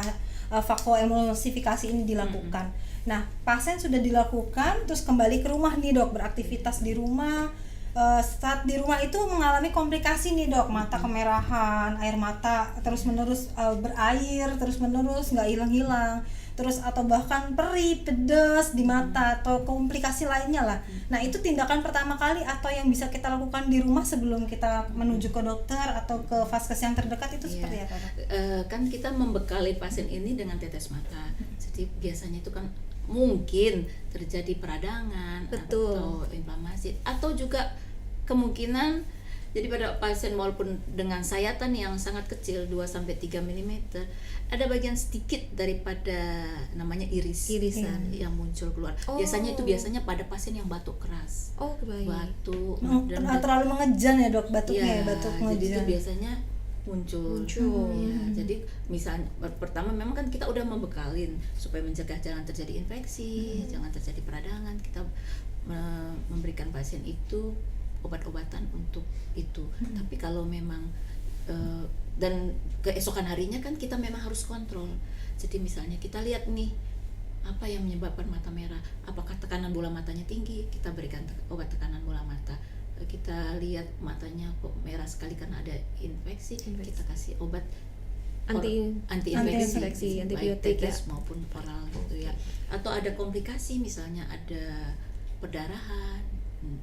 vakoemulsifikasi ini dilakukan. Nah, pasien sudah dilakukan, terus kembali ke rumah nih dok, beraktivitas di rumah. Saat di rumah itu mengalami komplikasi nih dok, mata kemerahan, air mata terus-menerus berair, terus-menerus nggak hilang-hilang, terus atau bahkan perih, pedas di mata atau komplikasi lainnya lah. Nah itu tindakan pertama kali atau yang bisa kita lakukan di rumah sebelum kita menuju ke dokter atau ke vaskes yang terdekat itu Iya. seperti apa dok? Kan kita membekali pasien ini dengan tetes mata. Jadi biasanya itu kan mungkin terjadi peradangan Betul. atau inflamasi atau juga kemungkinan jadi pada pasien walaupun dengan sayatan yang sangat kecil 2-3 mm ada bagian sedikit daripada namanya Irisan. yang muncul keluar. Oh. Biasanya pada pasien yang batuk keras. Oh, baik. Batuk Terlalu mengejan ya dok, batuknya ya, batuk jadi itu mengejan. biasanya muncul. Muncul. Ya, jadi misalnya pertama memang kan kita udah membekalin supaya mencegah jangan terjadi infeksi, jangan terjadi peradangan. Kita memberikan pasien itu obat-obatan untuk itu. Tapi kalau memang dan keesokan harinya kan kita memang harus kontrol. Jadi misalnya kita lihat nih apa yang menyebabkan mata merah, apakah tekanan bola matanya tinggi, kita berikan obat tekanan bola mata. Kita lihat matanya kok merah sekali karena ada infeksi. Kita kasih obat anti-infeksi, baik antibiotik tetes maupun oral gitu ya. Atau ada komplikasi misalnya ada perdarahan,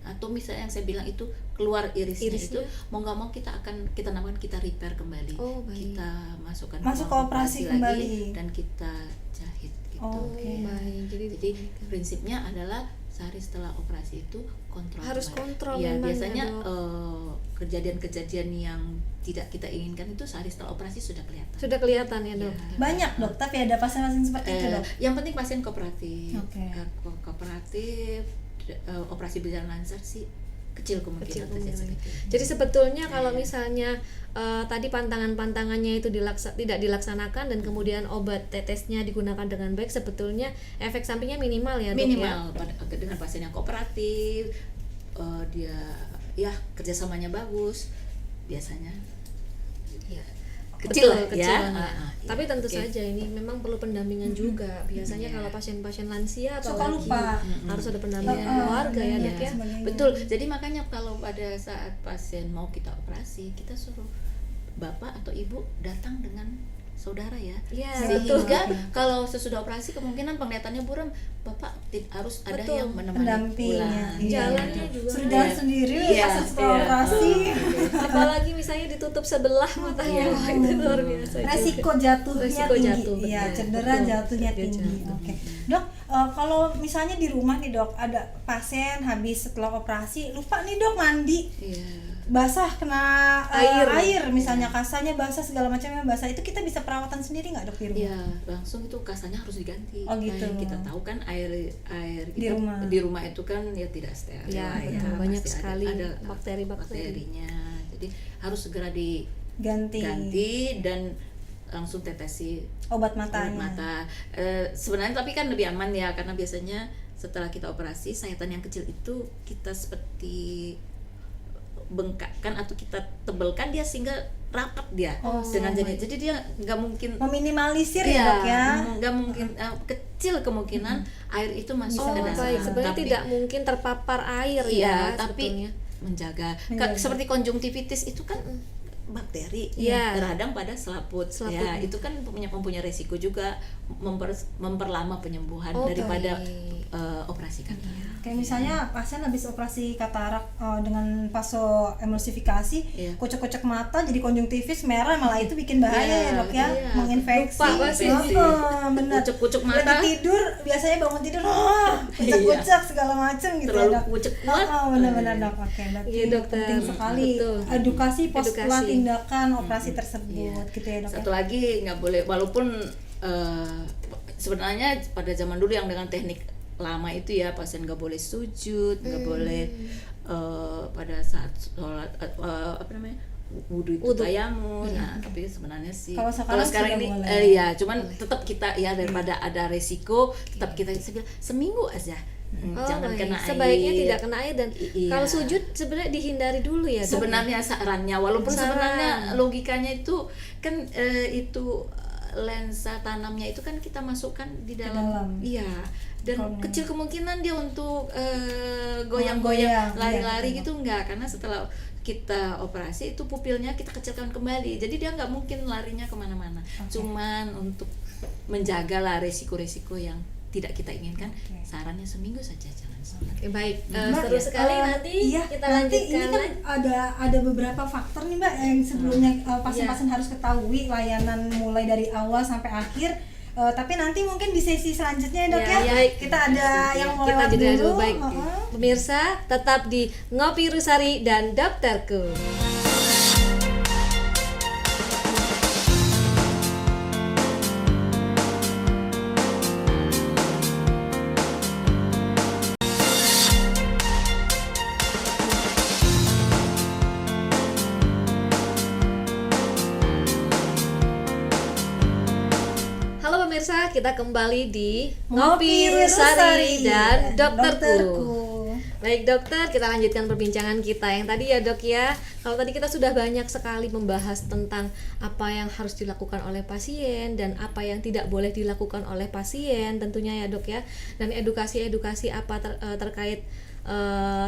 atau misalnya yang saya bilang itu keluar irisnya itu mau nggak mau kita namakan kita repair kembali. Kita masuk ke operasi lagi kembali dan kita jahit gitu. Baik. Jadi prinsipnya adalah sehari setelah operasi itu harus kontrol ya, memang biasanya ya, Dok. kejadian-kejadian yang tidak kita inginkan itu sehari setelah operasi sudah kelihatan. Sudah kelihatan ya, Dok. Banyak Dok, tapi ada pasien-pasien seperti itu Dok. Yang penting pasien kooperatif. Oke. Kooperatif, operasi berjalan lancar sih kecil kemungkinan terjadi. Jadi sebetulnya kalau misalnya tadi pantangannya itu tidak dilaksanakan dan kemudian obat tetesnya digunakan dengan baik, sebetulnya efek sampingnya minimal ya, Dok. Minimal dengan pasien yang kooperatif, dia ya kerjasamanya bagus biasanya. Ya, kecil lah ya. Tapi tentu saja ini memang perlu pendampingan juga. Biasanya kalau pasien-pasien lansia suka apalagi lupa. harus ada pendampingan keluarga ya, Dok ya. Betul. Jadi makanya kalau pada saat pasien mau kita operasi, kita suruh bapak atau ibu datang dengan saudara ya. Iya, Sehingga kalau sesudah operasi kemungkinan penglihatannya buram, bapak harus ada yang menemani pendampingnya. pulang. Jalannya juga sudah jalan sendiri pas setelah operasi. apalagi misalnya ditutup sebelah matanya. Itu luar biasa. Resiko jatuhnya tinggi. Iya, cedera Betul. jatuhnya tinggi. Oke. Dok, kalau misalnya di rumah nih Dok, ada pasien habis setelah operasi lupa nih Dok mandi. Iya. Basah kena Air. misalnya kasanya basah segala macamnya basah, itu kita bisa perawatan sendiri nggak Dok di rumah? Iya, langsung itu kasanya harus diganti. Oh, gitu. Kita tahu kan air Di kita di rumah itu kan ya tidak steril. Ya, ya, banyak pasti sekali ada bakteri-bakteri. bakterinya. Jadi harus segera Ganti dan langsung tetesi obat matanya. mata. Sebenarnya tapi kan lebih aman ya, karena biasanya setelah kita operasi sayatan yang kecil itu kita seperti bengkakkan atau kita tebelkan dia sehingga rapat dia dengan jadinya. Jadi dia nggak mungkin meminimalisir ya Dok ya. nggak mungkin kecil kemungkinan air itu masuk ke dasar. Baik, sebenarnya Tapi- tidak mungkin terpapar air iya, ya tapi sebetulnya. menjaga. Seperti konjungtivitis itu kan bakteri Iya. terhadang pada selaput. Ya, itu kan mempunyai resiko juga memperlama penyembuhan daripada operasi kaki. Kayak misalnya pasien habis operasi katarak dengan vasoemulsifikasi, Iya. kocok-kocok mata jadi konjungtivis merah, malah itu bikin bahaya ya Dok ya, iya. menginfeksi. Lupa pasti. Benar. Kucuk-kucuk Lagi mata. tidur biasanya bangun tidur, kucek-kucek segala macam gitu Terlalu ya Dok. kucek kuat. Benar-benar Dok. Oke, berarti Iya, dokter. penting sekali Betul. edukasi setelah Edukasi. tindakan operasi tersebut gitu ya Dok. Satu lagi nggak boleh, walaupun sebenarnya pada zaman dulu yang dengan teknik lama itu ya, pasien nggak boleh sujud, nggak boleh pada saat sholat wudhu itu tayamum. Nah, tapi sebenarnya sih Kalau sekarang sudah ini boleh. ya cuman tetap kita ya daripada ada resiko, tetap kita seminggu aja. Jangan baik. kena air. Sebaiknya tidak kena air dan Iya. kalau sujud sebenarnya dihindari dulu ya, Dok. Sebenarnya sarannya, walaupun sebenarnya logikanya itu kan itu lensa tanamnya itu kan kita masukkan di dalam. Iya. Dan kecil kemungkinan dia untuk goyang-goyang, lari-lari iya, gitu enggak, karena setelah kita operasi itu pupilnya kita kecilkan kembali, jadi dia nggak mungkin larinya kemana-mana. Cuman untuk menjaga lah resiko-resiko yang tidak kita inginkan, sarannya seminggu saja jalan sholat. Oke, baik. Mbak, Seru sekali nanti iya, kita nanti lanjutkan ini kan lagi. ada beberapa faktor nih Mbak yang sebelumnya pasien-pasien harus ketahui layanan mulai dari awal sampai akhir. Tapi nanti mungkin di sesi selanjutnya Dok ya, Ya, kita ada yang mau kita lewat jeda dulu. dulu. Baik. Pemirsa, tetap di Ngopi Rusari dan Dokterku. Halo pemirsa, kita kembali di Ngopi Rusari dan Dokterku. Baik dokter, kita lanjutkan perbincangan kita yang tadi ya dok ya. Kalau tadi kita sudah banyak sekali membahas tentang apa yang harus dilakukan oleh pasien dan apa yang tidak boleh dilakukan oleh pasien tentunya ya dok ya. Dan edukasi-edukasi apa terkait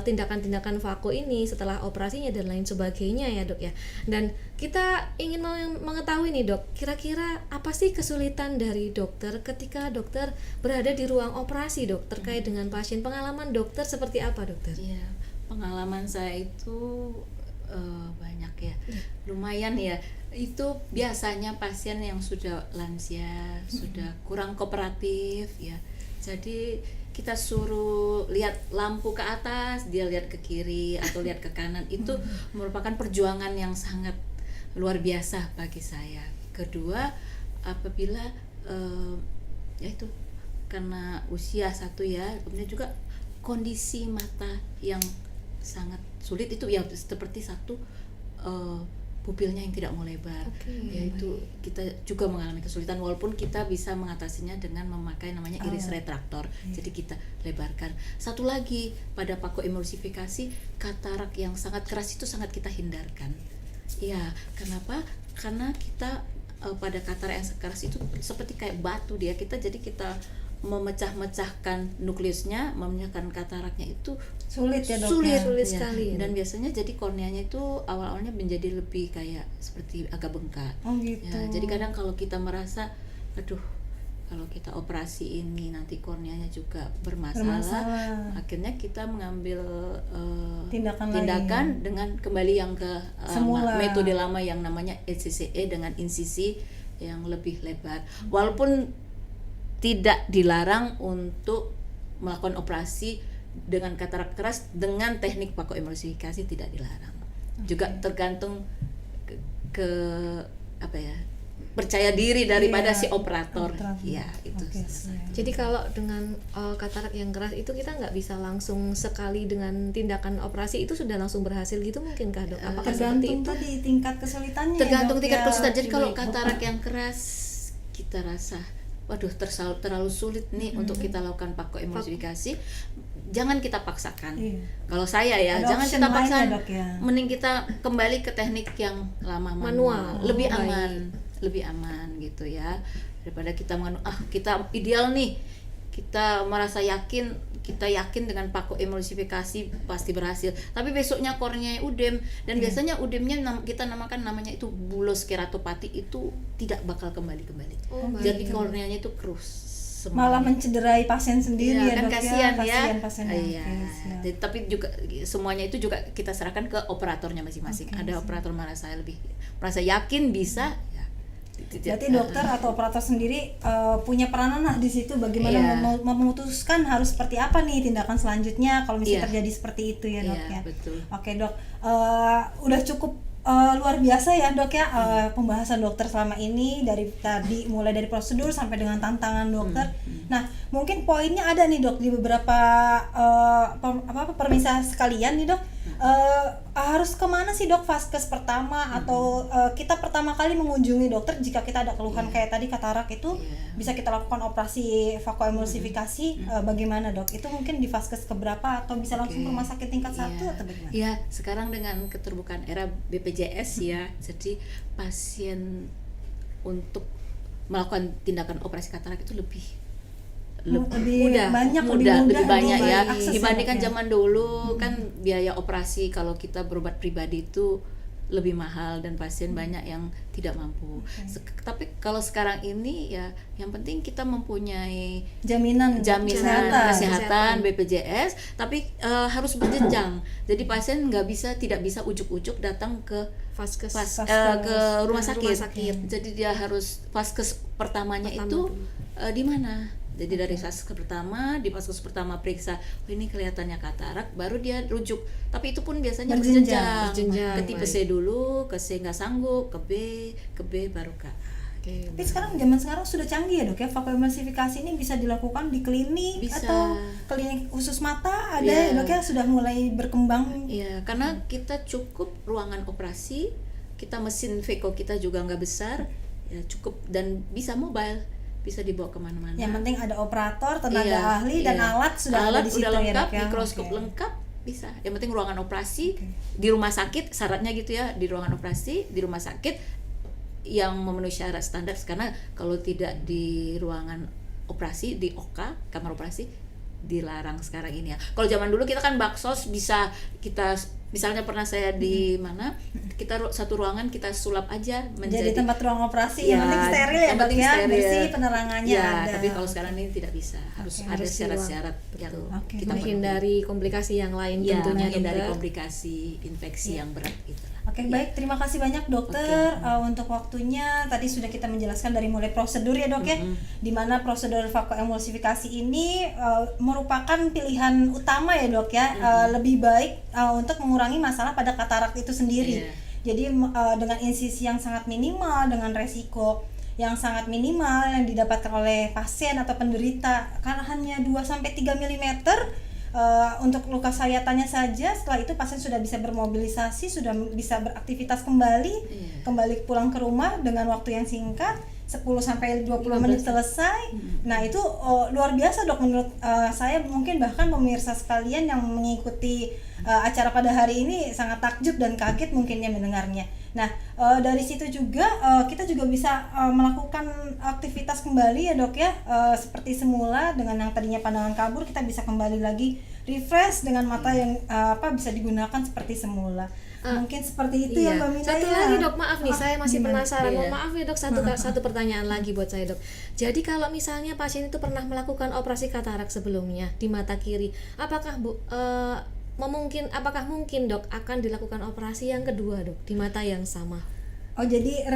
tindakan-tindakan vako ini setelah operasinya dan lain sebagainya ya dok ya. Dan kita ingin mengetahui nih dok, kira-kira apa sih kesulitan dari dokter ketika dokter berada di ruang operasi dok terkait dengan pasien? Pengalaman dokter seperti apa dokter? Iya, pengalaman saya itu banyak ya, lumayan ya. Itu biasanya pasien yang sudah lansia, sudah kurang kooperatif ya. Jadi kita suruh lihat lampu ke atas, dia lihat ke kiri atau lihat ke kanan, itu merupakan perjuangan yang sangat luar biasa bagi saya. Kedua, apabila ya itu karena usia satu ya, kemudian juga kondisi mata yang sangat sulit itu ya, seperti satu pupilnya yang tidak mau lebar, yaitu kita juga mengalami kesulitan walaupun kita bisa mengatasinya dengan memakai namanya iris retraktor. Jadi kita lebarkan. Satu lagi pada phacoemulsifikasi, katarak yang sangat keras itu sangat kita hindarkan. Ya, kenapa? Karena kita pada katarak yang keras itu seperti kayak batu dia, jadi kita memecah-mecahkan nukleusnya, memecahkan kataraknya itu Sulit ya dok. sulit Sulit ya. sekali. Dan biasanya jadi korneanya itu awal-awalnya menjadi lebih kayak seperti agak bengkak. Oh gitu. Ya, jadi kadang kalau kita merasa, aduh, kalau kita operasi ini nanti korneanya juga bermasalah. Akhirnya kita mengambil tindakan dengan kembali yang ke Semula. metode lama yang namanya ECCE dengan insisi yang lebih lebar. Walaupun tidak dilarang untuk melakukan operasi dengan katarak keras dengan teknik phacoemulsifikasi, tidak dilarang. Juga tergantung ke apa ya, percaya diri daripada si operator. Ya, itu. Jadi kalau dengan katarak yang keras itu kita nggak bisa langsung sekali dengan tindakan operasi itu sudah langsung berhasil gitu mungkinkah dok? Apakah seperti Tergantung itu? tadi tingkat kesulitannya. Tergantung ya, dok, tingkat ya. kesulitan. Jadi kalau katarak yang keras kita rasa waduh terlalu sulit nih untuk kita lakukan phacoemulsifikasi, jangan kita paksakan. Kalau saya ya, Ada jangan option kita lain paksa. ya, dok, ya? Mending kita kembali ke teknik yang lama manual. Lebih aman gitu ya. Daripada kita kita ideal nih. Kita merasa yakin dengan phacoemulsifikasi pasti berhasil. Tapi besoknya korneanya udem dan biasanya udemnya kita namakan namanya itu bulos keratopati, itu tidak bakal kembali. Jadi korneanya itu krus. Malah mencederai pasien sendiri ya kan dok kasihan ya. Pasien Iya. Tapi juga semuanya itu juga kita serahkan ke operatornya masing-masing. Ada operator merasa yakin bisa. Berarti dokter atau operator sendiri punya peranan di situ bagaimana memutuskan harus seperti apa nih tindakan selanjutnya kalau misalnya terjadi seperti itu ya dok ya. Betul. Oke dok, udah cukup luar biasa ya dok ya pembahasan dokter selama ini dari tadi mulai dari prosedur sampai dengan tantangan dokter. Nah mungkin poinnya ada nih dok di beberapa pemirsa sekalian nih dok. Harus kemana sih dok vaskes pertama atau kita pertama kali mengunjungi dokter jika kita ada keluhan kayak tadi katarak itu bisa kita lakukan operasi phacoemulsifikasi bagaimana dok? Itu mungkin di vaskes keberapa atau bisa langsung ke rumah sakit tingkat 1 atau bagaimana? Iya, sekarang dengan keterbukaan era BPJS ya, jadi pasien untuk melakukan tindakan operasi katarak itu lebih banyak ya akses dibandingkan ya, zaman dulu. Kan biaya operasi kalau kita berobat pribadi itu lebih mahal dan pasien banyak yang tidak mampu. Tapi kalau sekarang ini ya yang penting kita mempunyai jaminan kesehatan BPJS, tapi harus berjenjang. Jadi pasien tidak bisa ujuk-ujuk datang ke Vaskes ke rumah sakit. Jadi dia harus vaskes pertamanya itu di mana? Jadi dari vaskes pertama, di vaskes pertama periksa, ini kelihatannya katarak, baru dia rujuk. Tapi itu pun biasanya berjenjang. Ke tipe C dulu, ke C nggak sanggup, ke B baru ke A. Tapi zaman sekarang sudah canggih ya dok ya, phacoemulsifikasi ini bisa dilakukan di klinik atau klinik khusus mata ada ya dok ya, sudah mulai berkembang. Iya, karena kita cukup ruangan operasi, kita mesin Veko kita juga nggak besar, ya cukup dan bisa mobile. Bisa dibawa kemana-mana. Yang penting ada operator, tenaga ahli dan alat sudah ada di situ udah lengkap, ya, mikroskop lengkap, bisa. Yang penting ruangan operasi di rumah sakit, syaratnya gitu ya, di ruangan operasi di rumah sakit yang memenuhi syarat standar. Karena kalau tidak di ruangan operasi, di OK, kamar operasi, dilarang sekarang ini ya. Kalau zaman dulu kita kan baksos bisa kita, misalnya pernah saya di mana, kita satu ruangan kita sulap aja Menjadi tempat ruang operasi, Ya, yang penting steril ya yang Dok penting ya, steril. bersih, penerangannya Ya, ada. tapi kalau sekarang ini tidak bisa, harus ada harus di syarat-syarat ruang. yang Oke, kita menghindari komplikasi yang lain ya, tentunya menghindari dokter. komplikasi infeksi yang berat gitu. Oke, baik, terima kasih banyak dokter untuk waktunya. Tadi sudah kita menjelaskan dari mulai prosedur ya Dok ya, di mana prosedur vakoemulsifikasi ini merupakan pilihan utama ya Dok ya, lebih baik untuk mengurangi masalah pada katarak itu sendiri. Iya. Jadi dengan insisi yang sangat minimal, dengan resiko yang sangat minimal yang didapatkan oleh pasien atau penderita, karena hanya 2-3 mm untuk luka sayatannya saja. Setelah itu pasien sudah bisa bermobilisasi, sudah bisa beraktivitas kembali, kembali pulang ke rumah dengan waktu yang singkat, 10-20 menit selesai. Nah itu luar biasa Dok menurut saya. Mungkin bahkan pemirsa sekalian yang mengikuti acara pada hari ini sangat takjub dan kaget mungkinnya mendengarnya. Nah dari situ juga kita juga bisa melakukan aktivitas kembali ya Dok ya, seperti semula. Dengan yang tadinya pandangan kabur, kita bisa kembali lagi refresh dengan mata yang bisa digunakan seperti semula. Mungkin seperti itu ya Mbak Mina. Satu ya. lagi Dok, maaf nih, saya masih gimana? penasaran. Iya. Mohon maaf ya Dok, satu pertanyaan lagi buat saya Dok. Jadi kalau misalnya pasien itu pernah melakukan operasi katarak sebelumnya di mata kiri, apakah apakah mungkin Dok akan dilakukan operasi yang kedua Dok di mata yang sama? Oh jadi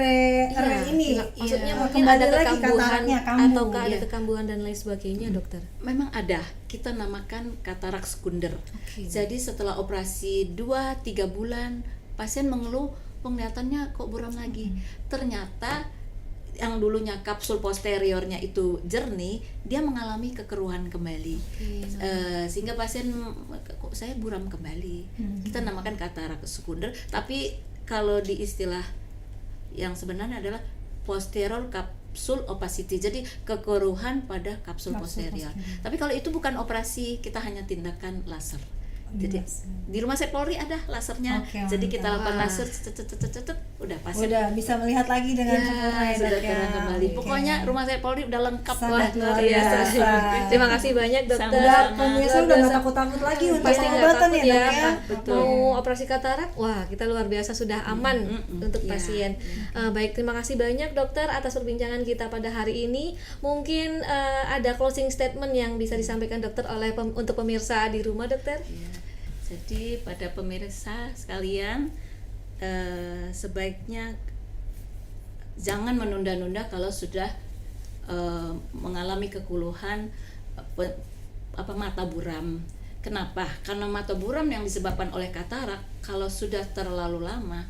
ini Maksudnya iya, mungkin kembali ada lagi kekambuhan kataraknya kambuh. ataukah ada Iya. kekambuhan dan lain sebagainya dokter? Memang ada, kita namakan katarak sekunder. Oke. Jadi setelah operasi 2-3 bulan, pasien mengeluh penglihatannya kok buram lagi. Ternyata yang dulunya kapsul posteriornya itu jernih, dia mengalami kekeruhan kembali. Sehingga pasien, kok saya buram kembali. Kita namakan katarak sekunder, tapi kalau di istilah yang sebenarnya adalah posterior kapsul opacity, jadi kekeruhan pada kapsul posterior. Tapi kalau itu bukan operasi, kita hanya tindakan laser. Jadi di rumah sakit Polri ada lasernya. Oke, Jadi kita mantap. lakukan laser, udah pasien Udah bisa melihat lagi dengan sempurna ya, sudah Dok, ya. terang kembali. Oke. Pokoknya rumah sakit Polri udah lengkap. Sangat luar biasa. biasa. Terima kasih banyak dokter. Udah Sama-sama. pemirsa udah nggak takut-takut lagi untuk Pasti nggak pengobatan takut ya Dok ya. Betul. Mau operasi katarak, wah kita luar biasa sudah aman untuk Ya. pasien. Baik, terima kasih banyak dokter atas perbincangan kita pada hari ini. Mungkin ada closing statement yang bisa disampaikan dokter oleh untuk pemirsa di rumah dokter. Ya. Jadi pada pemirsa sekalian, sebaiknya jangan menunda-nunda kalau sudah mengalami kekeluhan mata buram. Kenapa? Karena mata buram yang disebabkan oleh katarak kalau sudah terlalu lama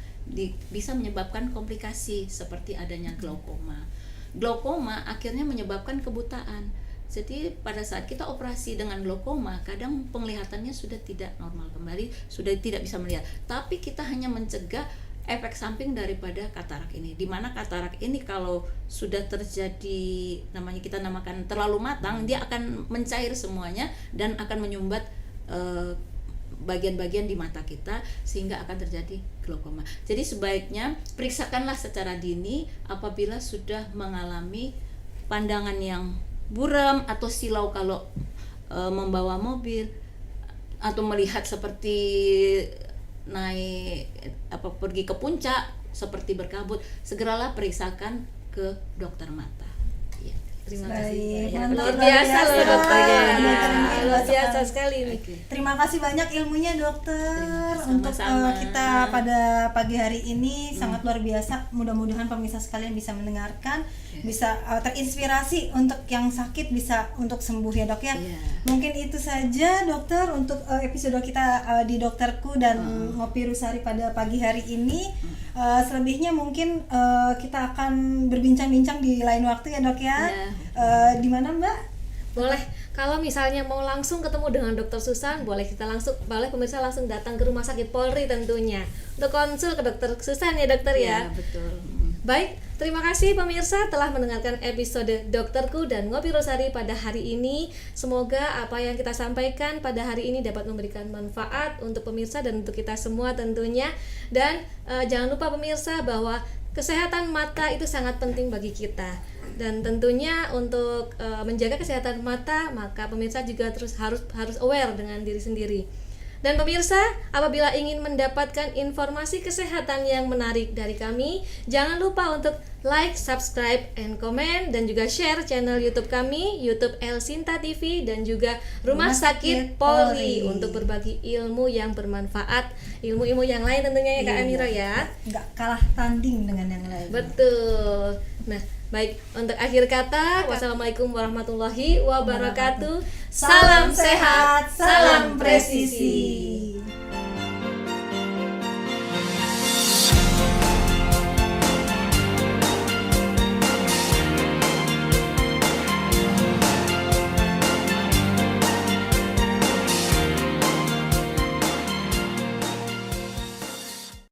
bisa menyebabkan komplikasi seperti adanya glaukoma. Glaukoma akhirnya menyebabkan kebutaan. Jadi pada saat kita operasi dengan glaukoma, kadang penglihatannya sudah tidak normal kembali, sudah tidak bisa melihat. Tapi kita hanya mencegah efek samping daripada katarak ini. Di mana katarak ini kalau sudah terjadi, kita namakan terlalu matang, dia akan mencair semuanya dan akan menyumbat bagian-bagian di mata kita sehingga akan terjadi glaukoma. Jadi sebaiknya periksakanlah secara dini apabila sudah mengalami pandangan yang buram atau silau kalau membawa mobil atau melihat seperti pergi ke puncak seperti berkabut, segeralah periksakan ke dokter mata. Ya. Terima Baik, kasih. mantap, Luar luar biasa loh biasa. dokter ya. Dokter ini Luar biasa sekali. sekali ini. Terima kasih banyak ilmunya dokter untuk Sama-sama. kita pada pagi hari ini. Sangat luar biasa. Mudah-mudahan pemirsa sekalian bisa mendengarkan, bisa terinspirasi untuk yang sakit bisa untuk sembuh ya dok ya. Iya. Mungkin itu saja dokter untuk episode kita di Dokterku dan Ngopi Rusari pada pagi hari ini. Selebihnya mungkin kita akan berbincang-bincang di lain waktu ya dok ya. Iya. Di mana Mbak? Boleh, kalau misalnya mau langsung ketemu dengan Dokter Susan, boleh pemirsa langsung datang ke Rumah Sakit Polri tentunya untuk konsul ke Dokter Susan ya dokter ya. Ya, betul. Baik, terima kasih pemirsa telah mendengarkan episode Dokterku dan Ngopi Rosari pada hari ini. Semoga apa yang kita sampaikan pada hari ini dapat memberikan manfaat untuk pemirsa dan untuk kita semua tentunya. Dan jangan lupa pemirsa bahwa kesehatan mata itu sangat penting bagi kita. Dan tentunya untuk menjaga kesehatan mata, maka pemirsa juga terus harus aware dengan diri sendiri. Dan pemirsa, apabila ingin mendapatkan informasi kesehatan yang menarik dari kami, jangan lupa untuk like, subscribe, and comment, dan juga share channel YouTube kami, YouTube El Sinta TV, dan juga Rumah Sakit Polri untuk berbagi ilmu yang bermanfaat, ilmu-ilmu yang lain tentunya ya Kak Amira ya. Nggak kalah tanding dengan yang lain. Betul. Nah, baik, untuk akhir kata, wassalamualaikum warahmatullahi wabarakatuh. Salam sehat, salam presisi.